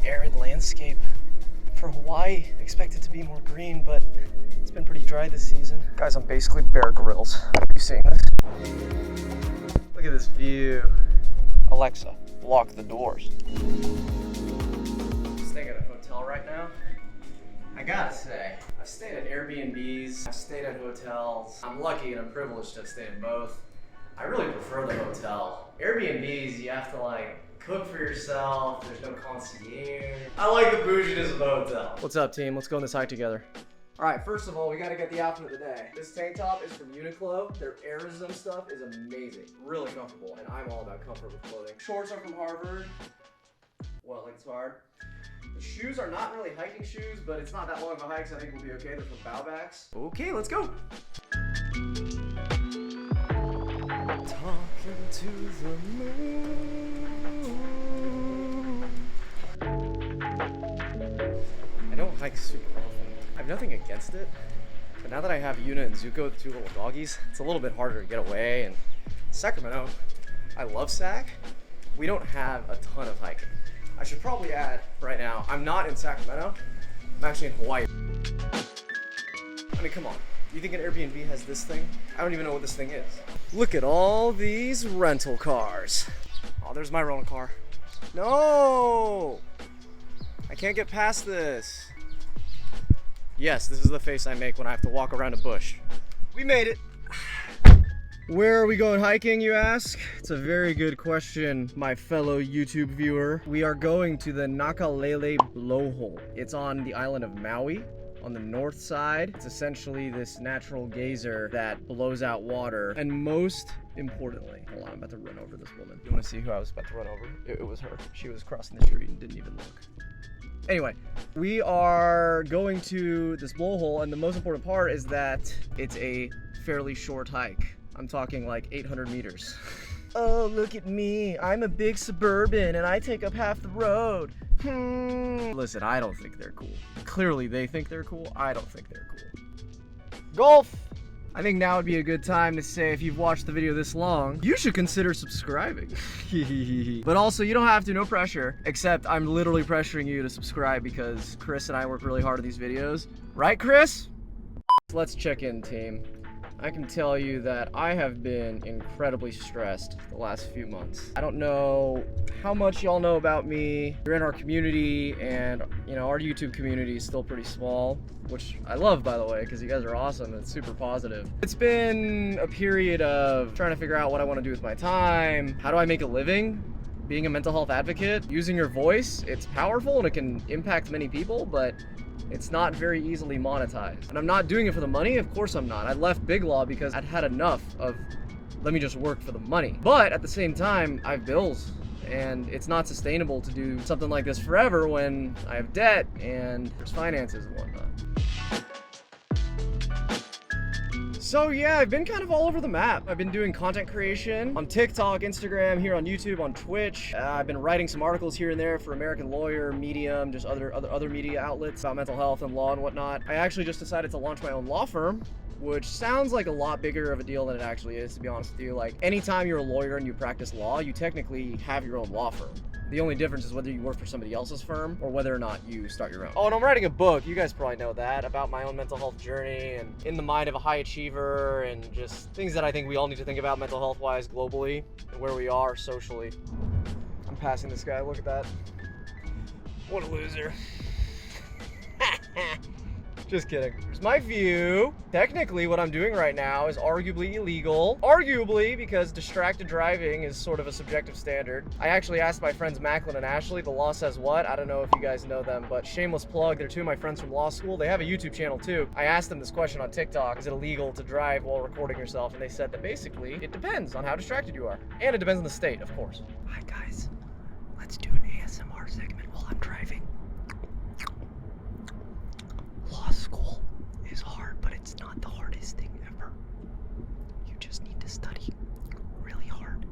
arid landscape. For Hawaii, I expect it to be more green, but it's been pretty dry this season. Guys, I'm basically Bear Grylls. Are you seeing this? Look at this view. Alexa, lock the doors. I'm staying at a hotel right now. I gotta say, I've stayed at Airbnbs, I've stayed at hotels. I'm lucky and I'm privileged to have stayed in both. I really prefer the hotel. Airbnbs, you have to like cook for yourself, there's no concierge. I like the bouginess of a hotel. What's up, team? Let's go on this hike together. All right, first of all, we gotta get the outfit of the day. This tank top is from Uniqlo. Their Aerism stuff is amazing. Really comfortable, and I'm all about comfort with clothing. Shorts are from Harvard. Well, like it's hard. The shoes are not really hiking shoes, but it's not that long of a hike, so I think we'll be okay. They're from Bowbacks. Okay, let's go. Talking to the moon. I don't hike super often. I have nothing against it, but now that I have Yuna and Zuko, the two little doggies, it's a little bit harder to get away. And Sacramento, I love Sac. We don't have a ton of hiking. I should probably add right now, I'm not in Sacramento. I'm actually in Hawaii. I mean, come on. You think an Airbnb has this thing? I don't even know what this thing is. Look at all these rental cars. Oh, there's my rental car. No! I can't get past this. Yes, this is the face I make when I have to walk around a bush. We made it. Where are we going hiking, you ask? It's a very good question, my fellow YouTube viewer. We are going to the Nakalele Blowhole. It's on the island of Maui. On the north side, it's essentially this natural geyser that blows out water. And most importantly, hold on, I'm about to run over this woman. You wanna see who I was about to run over? It was her. She was crossing the street and didn't even look. Anyway, we are going to this blowhole, and the most important part is that it's a fairly short hike. I'm talking like 800 meters. Oh, look at me. I'm a big suburban and I take up half the road. Listen, I don't think they're cool. Clearly they think they're cool. I don't think they're cool. Golf! I think now would be a good time to say, if you've watched the video this long, you should consider subscribing. But also, you don't have to, no pressure, except I'm literally pressuring you to subscribe because Chris and I work really hard on these videos. Right, Chris? Let's check in, team. I can tell you that I have been incredibly stressed the last few months. I don't know how much y'all know about me. You're in our community, and you know, our YouTube community is still pretty small, which I love, by the way, because you guys are awesome and it's super positive. It's been a period of trying to figure out what I want to do with my time. How do I make a living? Being a mental health advocate, using your voice, it's powerful and it can impact many people, but it's not very easily monetized. And I'm not doing it for the money, of course I'm not. I left Big Law because I'd had enough of, let me just work for the money. But at the same time, I have bills, and it's not sustainable to do something like this forever when I have debt and there's finances and whatnot. So yeah, I've been kind of all over the map. I've been doing content creation on TikTok, Instagram, here on YouTube, on Twitch. I've been writing some articles here and there for American Lawyer, Medium, just other media outlets about mental health and law and whatnot. I actually just decided to launch my own law firm, which sounds like a lot bigger of a deal than it actually is, to be honest with you. Like, anytime you're a lawyer and you practice law, you technically have your own law firm. The only difference is whether you work for somebody else's firm or whether or not you start your own. Oh, and I'm writing a book, you guys probably know that, about my own mental health journey and in the mind of a high achiever and just things that I think we all need to think about mental health wise globally and where we are socially. I'm passing this guy, look at that. What a loser. Just kidding. Here's my view. Technically, what I'm doing right now is arguably illegal. Arguably, because distracted driving is sort of a subjective standard. I actually asked my friends Macklin and Ashley, the law says what? I don't know if you guys know them, but shameless plug, they're two of my friends from law school. They have a YouTube channel too. I asked them this question on TikTok, is it illegal to drive while recording yourself? And they said that basically, it depends on how distracted you are. And it depends on the state, of course. Hi guys, let's do an ASMR segment while I'm driving. Law school is hard, but it's not the hardest thing ever. You just need to study really hard.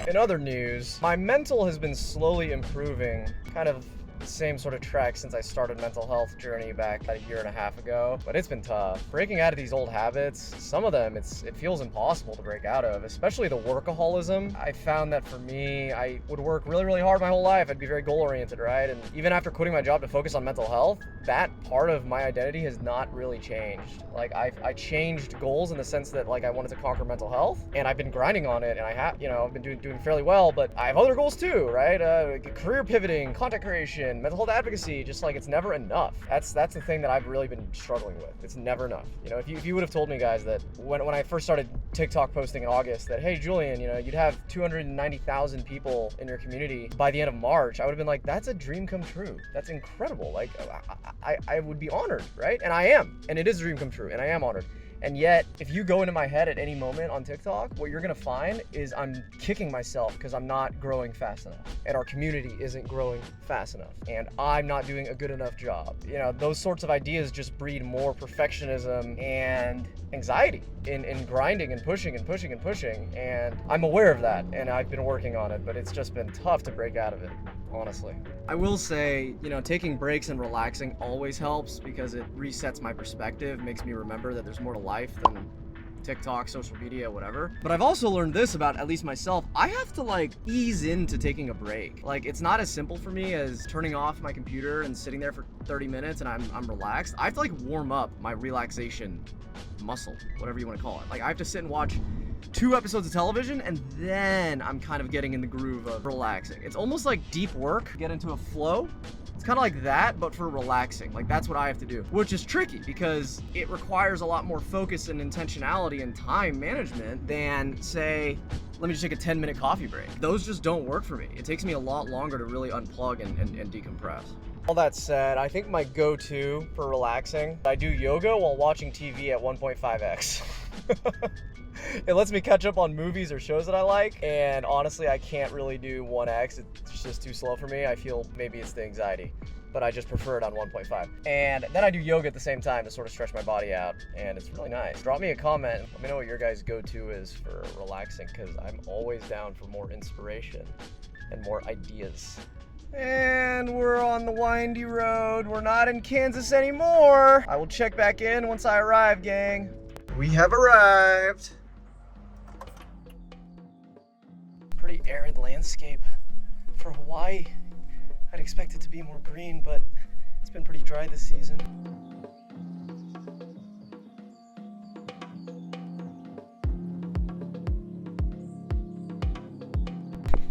In other news, my mental has been slowly improving, kind of same sort of trek since I started mental health journey back about 1.5 years ago, but it's been tough. Breaking out of these old habits, some of them it feels impossible to break out of, especially the workaholism. I found that for me, I would work really, really hard my whole life. I'd be very goal-oriented, right? And even after quitting my job to focus on mental health, that part of my identity has not really changed. Like I changed goals in the sense that like I wanted to conquer mental health, and I've been grinding on it, and I have, you know, I've been doing fairly well, but I have other goals too, right? Career pivoting, content creation, mental health advocacy, just like it's never enough. That's the thing that I've really been struggling with. It's never enough. You know, if you would have told me, guys, that when I first started TikTok posting in August that, hey, Julian, you know, you'd have 290,000 people in your community by the end of March, I would have been like, that's a dream come true. That's incredible. Like, I would be honored, right? And I am, and it is a dream come true, and I am honored. And yet, if you go into my head at any moment on TikTok, what you're gonna find is I'm kicking myself because I'm not growing fast enough, and our community isn't growing fast enough, and I'm not doing a good enough job. You know, those sorts of ideas just breed more perfectionism and anxiety in grinding and pushing and pushing and pushing, and I'm aware of that, and I've been working on it, but it's just been tough to break out of it, honestly. I will say, you know, taking breaks and relaxing always helps because it resets my perspective, makes me remember that there's more to life than TikTok, social media, whatever. But I've also learned this about at least myself. I have to like ease into taking a break. Like it's not as simple for me as turning off my computer and sitting there for 30 minutes and I'm relaxed. I have to like warm up my relaxation muscle, whatever you want to call it. Like I have to sit and watch 2 episodes of television and then I'm kind of getting in the groove of relaxing. It's almost like deep work, get into a flow. It's kind of like that, but for relaxing. Like that's what I have to do, which is tricky because it requires a lot more focus and intentionality and time management than say, let me just take a 10-minute coffee break. Those just don't work for me. It takes me a lot longer to really unplug and decompress. All that said, I think my go-to for relaxing, I do yoga while watching TV at 1.5x. It lets me catch up on movies or shows that I like, and honestly, I can't really do 1x. It's just too slow for me. I feel maybe it's the anxiety, but I just prefer it on 1.5. And then I do yoga at the same time to sort of stretch my body out, and it's really nice. Drop me a comment. Let me know what your guys' go-to is for relaxing, because I'm always down for more inspiration and more ideas. And we're on the windy road. We're not in Kansas anymore. I will check back in once I arrive, gang. We have arrived. Pretty arid landscape for Hawaii. I'd expect it to be more green, but it's been pretty dry this season.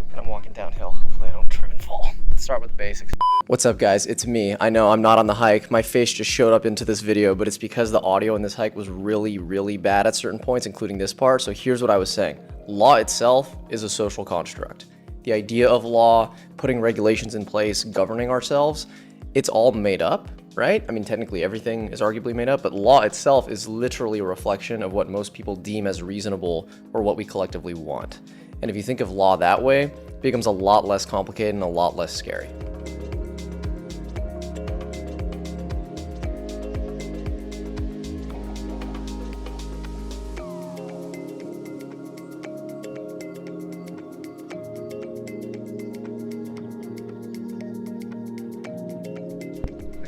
And I'm walking downhill. Hopefully I don't trip and fall. Let's start with the basics. What's up, guys? It's me. I know I'm not on the hike. My face just showed up into this video, but it's because the audio in this hike was really, really bad at certain points, including this part. So here's what I was saying. Law itself is a social construct. The idea of law, putting regulations in place, governing ourselves, it's all made up, right? I mean, technically everything is arguably made up, but law itself is literally a reflection of what most people deem as reasonable or what we collectively want. And if you think of law that way, it becomes a lot less complicated and a lot less scary.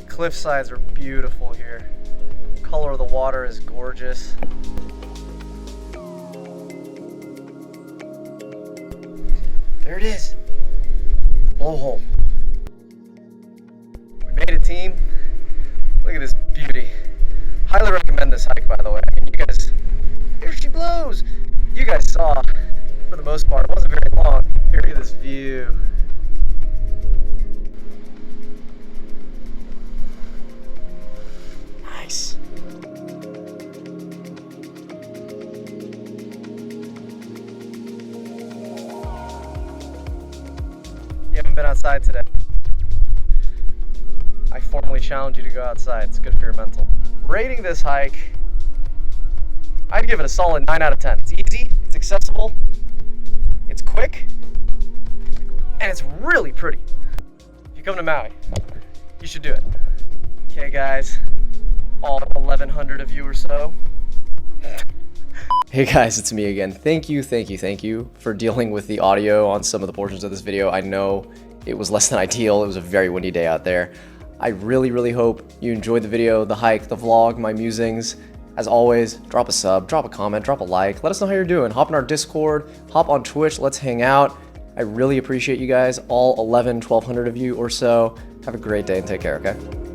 Cliff sides are beautiful here. Color of the water is gorgeous. There it is. Blowhole. We made a team. Look at this beauty. Highly recommend this hike, by the way. And you guys, there she blows. You guys saw, for the most part, it wasn't very long. Here, look at this view. Nice. You haven't been outside today. I formally challenge you to go outside. It's good for your mental. Rating this hike, I'd give it a solid 9 out of 10. It's easy, it's accessible, it's quick, and it's really pretty. If you come to Maui, you should do it. Okay, guys. All 1,100 of you or so. Hey guys, it's me again. Thank you for dealing with the audio on some of the portions of this video. I know it was less than ideal. It was a very windy day out there. I really hope you enjoyed the video, the hike, the vlog, my musings. As always, drop a sub, drop a comment, drop a like. Let us know how you're doing. Hop in our Discord, hop on Twitch, let's hang out. I really appreciate you guys, all 1,100 of you or so. Have a great day and take care, okay?